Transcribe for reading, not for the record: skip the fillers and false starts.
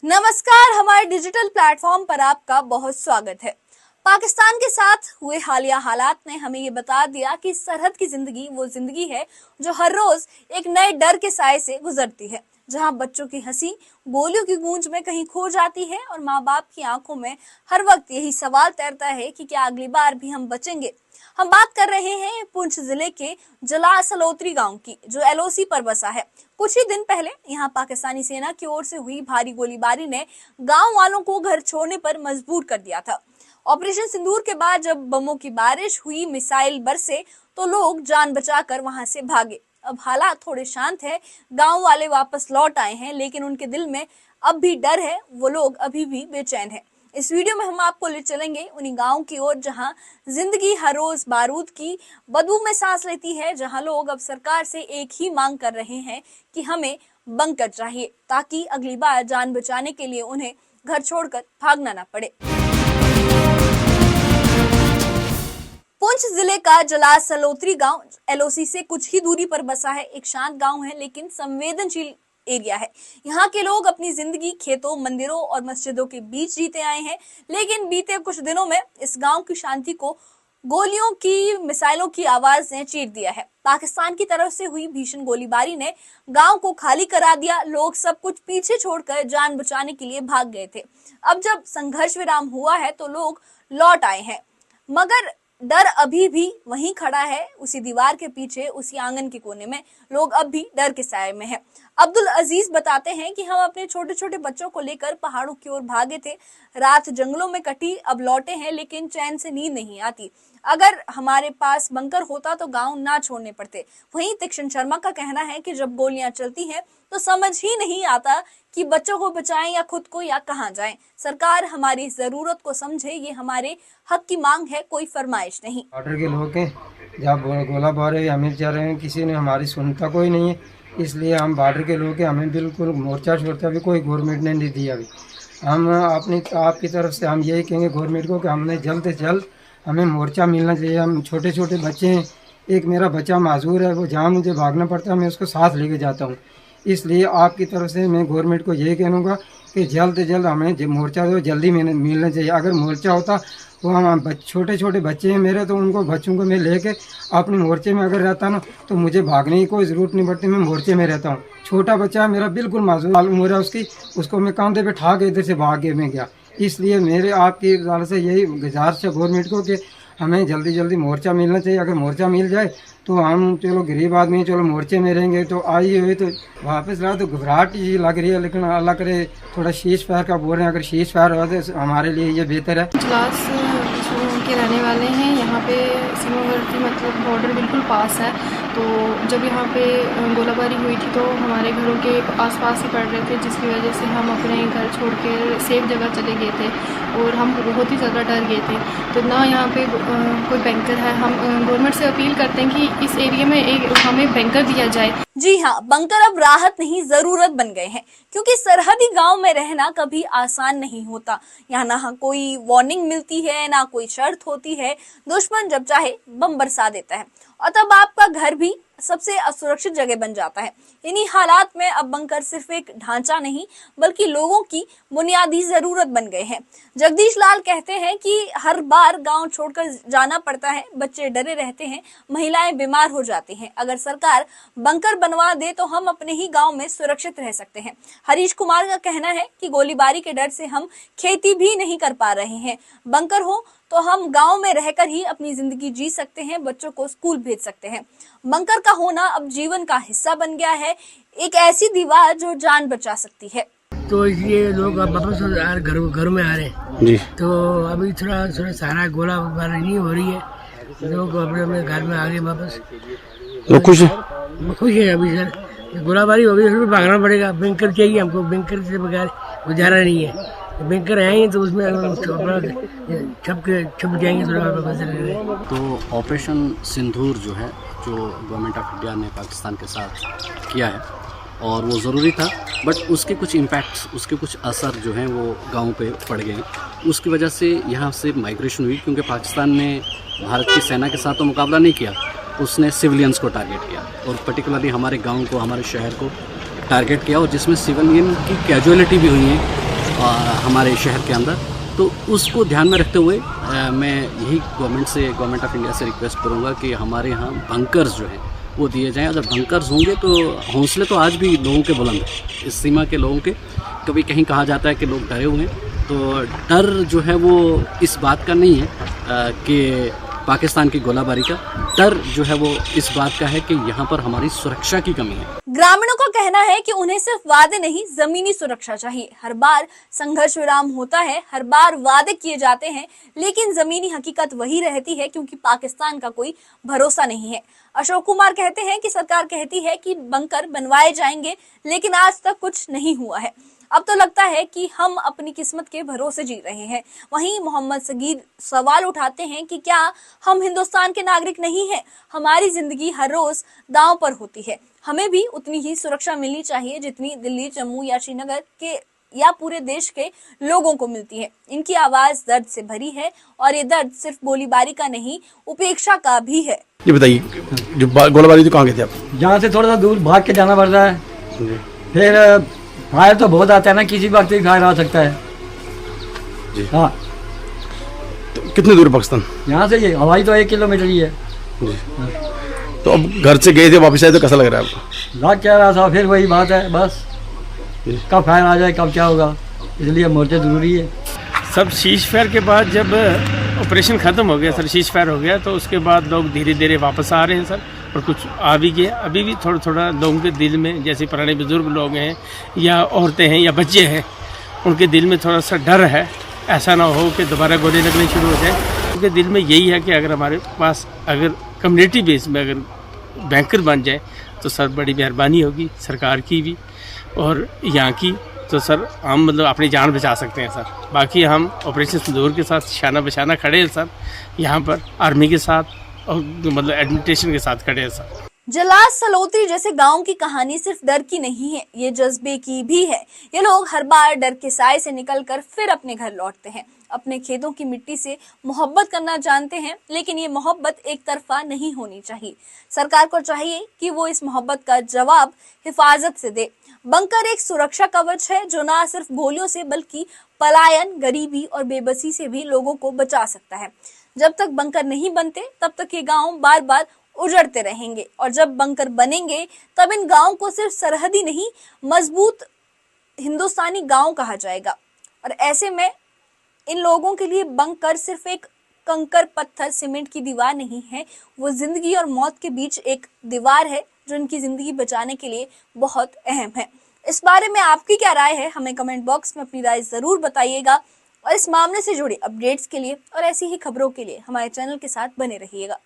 नमस्कार, हमारे digital platform पर आपका बहुत स्वागत है। पाकिस्तान के साथ हुए हालिया हालात ने हमें ये बता दिया कि सरहद की जिंदगी वो जिंदगी है जो हर रोज एक नए डर के साए से गुजरती है, जहां बच्चों की हंसी गोलियों की गूंज में कहीं खो जाती है और माँ बाप की आंखों में हर वक्त यही सवाल तैरता है कि क्या अगली बार भी हम बचेंगे। हम बात कर रहे हैं पुंछ जिले के जला सलोत्री गांव की, जो एलओसी पर बसा है। कुछ ही दिन पहले यहाँ पाकिस्तानी सेना की ओर से हुई भारी गोलीबारी ने गांव वालों को घर छोड़ने पर मजबूर कर दिया था। ऑपरेशन सिंदूर के बाद जब बमों की बारिश हुई, मिसाइल बरसे, तो लोग जान बचाकर वहां से भागे। अब हालात थोड़े शांत है, गांव वाले वापस लौट आए हैं, लेकिन उनके दिल में अब भी डर है। वो लोग अभी भी बेचैन है। इस वीडियो में हम आपको ले चलेंगे उन्हीं गांव की ओर जहां जिंदगी हर रोज बारूद की बदबू में सांस लेती है, जहां लोग अब सरकार से एक ही मांग कर रहे हैं कि हमें बंकर चाहिए, ताकि अगली बार जान बचाने के लिए उन्हें घर छोड़कर भागना ना पड़े। पुंछ जिले का जला सलोत्री गांव एलओसी से कुछ ही दूरी पर बसा है। एक शांत गांव है, लेकिन संवेदनशील एरिया है। यहाँ के लोग अपनी जिंदगी खेतों, मंदिरों और मस्जिदों के बीच जीते आए हैं, लेकिन बीते कुछ दिनों में इस गांव की शांति को गोलियों की, मिसाइलों की आवाज ने चीर दिया है। पाकिस्तान की तरफ से हुई भीषण गोलीबारी ने गांव को खाली करा दिया। लोग सब कुछ पीछे छोड़कर जान बचाने के लिए भाग गए थे। अब जब संघर्ष विराम हुआ है तो लोग लौट आए हैं, मगर डर अभी भी वहीं खड़ा है। उसी दीवार के पीछे, उसी आंगन के कोने में लोग अब भी डर के साए में हैं। अब्दुल अजीज बताते हैं कि हम अपने छोटे छोटे बच्चों को लेकर पहाड़ों की ओर भागे थे। रात जंगलों में कटी, अब लौटे हैं, लेकिन चैन से नींद नहीं आती। अगर हमारे पास बंकर होता तो गांव ना छोड़ने पड़ते। वहीं तीक्ष्ण शर्मा का कहना है कि जब गोलियां चलती हैं तो समझ ही नहीं आता कि बच्चों को बचाएं या खुद को, या कहां जाएं। सरकार हमारी जरूरत को समझे, ये हमारे हक की मांग है, कोई फरमाइश नहीं। बॉर्डर के लोग हैं, जहाँ गोला बारे हमें जा रहे हैं, किसी ने हमारी सुनता कोई नहीं है। इसलिए हम बॉर्डर के लोग हैं, हमें बिल्कुल मोर्चा छोड़ता भी कोई गवर्नमेंट ने नहीं दिया। अभी हम आपकी तरफ से हम यही कहेंगे गवर्नमेंट को कि हमने जल्द से जल्द हमें मोर्चा मिलना चाहिए। हम छोटे छोटे बच्चे हैं, एक मेरा बच्चा माजूर है, वो जहाँ मुझे भागना पड़ता है मैं उसको साथ लेके जाता हूँ। इसलिए आपकी तरफ से मैं गवर्नमेंट को यही कहूँगा कि जल्द से जल्द हमें जो मोर्चा जो जल्दी मिलना चाहिए। अगर मोर्चा होता तो हम छोटे छोटे बच्चे हैं मेरे, तो उनको बच्चों को मैं लेके अपने मोर्चे में अगर रहता ना तो मुझे भागने की कोई ज़रूरत नहीं पड़ती। मैं मोर्चे में रहता हूँ। छोटा बच्चा है मेरा, बिल्कुल मासूम उम्र है उसकी, उसको मैं कंधे पे ठा के इधर से भाग के मैं गया। इसलिए मेरे आपकी तरफ से यही गुजारिश है गवर्नमेंट को कि हमें जल्दी जल्दी मोर्चा मिलना चाहिए। अगर मोर्चा मिल जाए तो हम चलो गरीब आदमी चलो मोर्चे में रहेंगे। तो आई हुई तो वापस रहा तो घबराहट ही लग रही है, लेकिन अल्लाह करे थोड़ा शीश फायर का बोल रहे हैं। अगर शीश फायर हो तो हमारे लिए ये बेहतर है। क्लास के रहने वाले हैं, यहाँ पे सीमावर्ती मतलब बॉर्डर बिल्कुल पास है। तो जब यहाँ पे गोलाबारी हुई थी तो हमारे घरों के आसपास ही पड़ रहे थे, जिसकी वजह से हम अपने घर छोड़ के सेफ जगह चले गए थे और हम बहुत ही ज़्यादा डर गए थे। तो ना यहाँ पे कोई बैंकर है। हम गवर्नमेंट से अपील करते हैं कि इस एरिया में एक हमें बैंकर दिया जाए। जी हाँ, बंकर अब राहत नहीं जरूरत बन गए हैं, क्योंकि सरहदी गांव में रहना कभी आसान नहीं होता। यहाँ ना कोई वार्निंग मिलती है, ना कोई शर्त होती है। दुश्मन जब चाहे बम बरसा देता है और तब आपका घर भी सबसे असुरक्षित जगह बन जाता है। इन्हीं हालात में अब बंकर सिर्फ एक ढांचा नहीं, बल्कि लोगों की बुनियादी जरूरत बन गए हैं। जगदीश लाल कहते हैं कि हर बार गांव छोड़कर जाना पड़ता है, बच्चे डरे रहते हैं, महिलाएं बीमार हो जाती हैं। अगर सरकार बंकर बनवा दे तो हम अपने ही गांव में सुरक्षित रह सकते हैं। हरीश कुमार का कहना है कि गोलीबारी के डर से हम खेती भी नहीं कर पा रहे हैं। बंकर हो तो हम गांव में रहकर ही अपनी जिंदगी जी सकते हैं, बच्चों को स्कूल भेज सकते हैं। बंकर का होना अब जीवन का हिस्सा बन गया है, एक ऐसी दीवार जो जान बचा सकती है। तो इसलिए लोग अब वापस घरों में आ रहे हैं जी। तो अभी थोड़ा सारा गोलाबारी नहीं हो रही है, लोग अपने अपने घर में आ गए वापस। तो खुश है अभी सर। गोलाबारी हो गई, उसमें भागना पड़ेगा। बैंकर चाहिए हमको, बैंकर से बगैर गुजारा नहीं है। बैंकर आएंगे तो उसमें छप जाएंगे थोड़ा। तो ऑपरेशन सिंदूर जो है, जो गवर्नमेंट ऑफ इंडिया ने पाकिस्तान के साथ किया है, और वो ज़रूरी था, बट उसके कुछ इम्पैक्ट्स, उसके कुछ असर जो हैं वो गाँव पे पड़ गए। उसकी वजह से यहाँ से माइग्रेशन हुई, क्योंकि पाकिस्तान ने भारत की सेना के साथ तो मुकाबला नहीं किया, उसने सिविलियंस को टारगेट किया, और पर्टिकुलरली हमारे गाँव को, हमारे शहर को टारगेट किया, और जिसमें सिविलियन की कैजुअलिटी भी हुई है। हमारे शहर के अंदर। तो उसको ध्यान में रखते हुए मैं यही गवर्नमेंट ऑफ इंडिया से रिक्वेस्ट करूँगा कि हमारे यहाँ बंकर्स जो हैं वो दिए जाएं। अगर बंकर्स होंगे तो हौसले तो आज भी लोगों के बुलंद हैं, इस सीमा के लोगों के। कभी कहीं कहा जाता है कि लोग डरे हुए हैं, तो डर जो है वो इस बात का नहीं है कि पाकिस्तान की गोलाबारी का, डर जो है वो इस बात का है कि यहाँ पर हमारी सुरक्षा की कमी है। ग्रामीणों का कहना है कि उन्हें सिर्फ वादे नहीं, जमीनी सुरक्षा चाहिए। हर बार संघर्ष विराम होता है, हर बार वादे किए जाते हैं, लेकिन जमीनी हकीकत वही रहती है, क्योंकि पाकिस्तान का कोई भरोसा नहीं है। अशोक कुमार कहते हैं कि सरकार कहती है कि बंकर बनवाए जाएंगे, लेकिन आज तक कुछ नहीं हुआ है। अब तो लगता है कि हम अपनी किस्मत के भरोसे जी रहे हैं। वहीं मोहम्मद सगीर सवाल उठाते हैं कि क्या हम हिंदुस्तान के नागरिक नहीं हैं? हमारी जिंदगी हर रोज दांव पर होती है। हमें भी उतनी ही सुरक्षा मिलनी चाहिए जितनी दिल्ली, जम्मू या श्रीनगर के या पूरे देश के लोगों को मिलती है। इनकी आवाज दर्द से भरी है और ये दर्द सिर्फ गोलीबारी का नहीं, उपेक्षा का भी है। ये बताइए, जो गोलाबारी तो कहाँ गए थे आप? यहाँ से थोड़ा सा दूर भाग के जाना पड़ रहा है। फिर फायर तो बहुत आता है ना, किसी वक्त भी फायर आ सकता है जी। हाँ, तो कितनी दूर है पाकिस्तान? यहाँ से ये हवाई तो 1 किलोमीटर ही है जी। तो अब घर से गए थे, वापस आए तो कैसा लग रहा है आपको? लाग क्या रहा था, फिर वही बात है, बस कब फायर आ जाए कब क्या होगा, इसलिए मोर्चे जरूरी है। सब शीश फायर के बाद जब ऑपरेशन ख़त्म हो गया सर, शीश फायर हो गया, तो उसके बाद लोग धीरे धीरे वापस आ रहे हैं सर, और कुछ आ भी गए। अभी भी थोड़ा थोड़ा लोगों के दिल में, जैसे पुराने बुजुर्ग लोग हैं या औरतें हैं या बच्चे हैं, उनके दिल में थोड़ा सा डर है, ऐसा ना हो कि दोबारा गोली लगनी शुरू हो जाए। उनके दिल में यही है कि अगर हमारे पास अगर कम्युनिटी बेस में अगर बैंकर बन जाए तो सर बड़ी मेहरबानी होगी सरकार की भी और यहाँ की, तो सर हम मतलब अपनी जान बचा सकते हैं सर। बाकी हम ऑपरेशन सिंदूर के साथ शाना बशाना खड़े हैं सर, यहाँ पर आर्मी के साथ और मतलब एडमिनिस्ट्रेशन के साथ खड़े हैं सर। जलास सलोत्री जैसे गांव की कहानी सिर्फ डर की नहीं है, ये जज्बे की भी है। ये लोग हर बार डर के साए से निकलकर फिर अपने घर लौटते हैं, अपने खेतों की मिट्टी से मोहब्बत करना जानते हैं, लेकिन ये मोहब्बत एक तरफा नहीं होनी चाहिए। सरकार को चाहिए कि वो इस मोहब्बत का जवाब हिफाजत से दे। बंकर एक सुरक्षा कवच है जो ना सिर्फ गोलियों से बल्कि पलायन, गरीबी और बेबसी से भी लोगों को बचा सकता है। जब तक बंकर नहीं बनते तब तक ये गांव बार बार उजड़ते रहेंगे, और जब बंकर बनेंगे तब इन गांव को सिर्फ सरहदी नहीं, मजबूत हिंदुस्तानी गांव कहा जाएगा। और ऐसे में इन लोगों के लिए बंकर सिर्फ एक कंकर, पत्थर, सीमेंट की दीवार नहीं है, वो जिंदगी और मौत के बीच एक दीवार है जो उनकी जिंदगी बचाने के लिए बहुत अहम है। इस बारे में आपकी क्या राय है, हमें कमेंट बॉक्स में अपनी राय जरूर बताइएगा। और इस मामले से जुड़े अपडेट्स के लिए और ऐसी ही खबरों के लिए हमारे चैनल के साथ बने रहिएगा।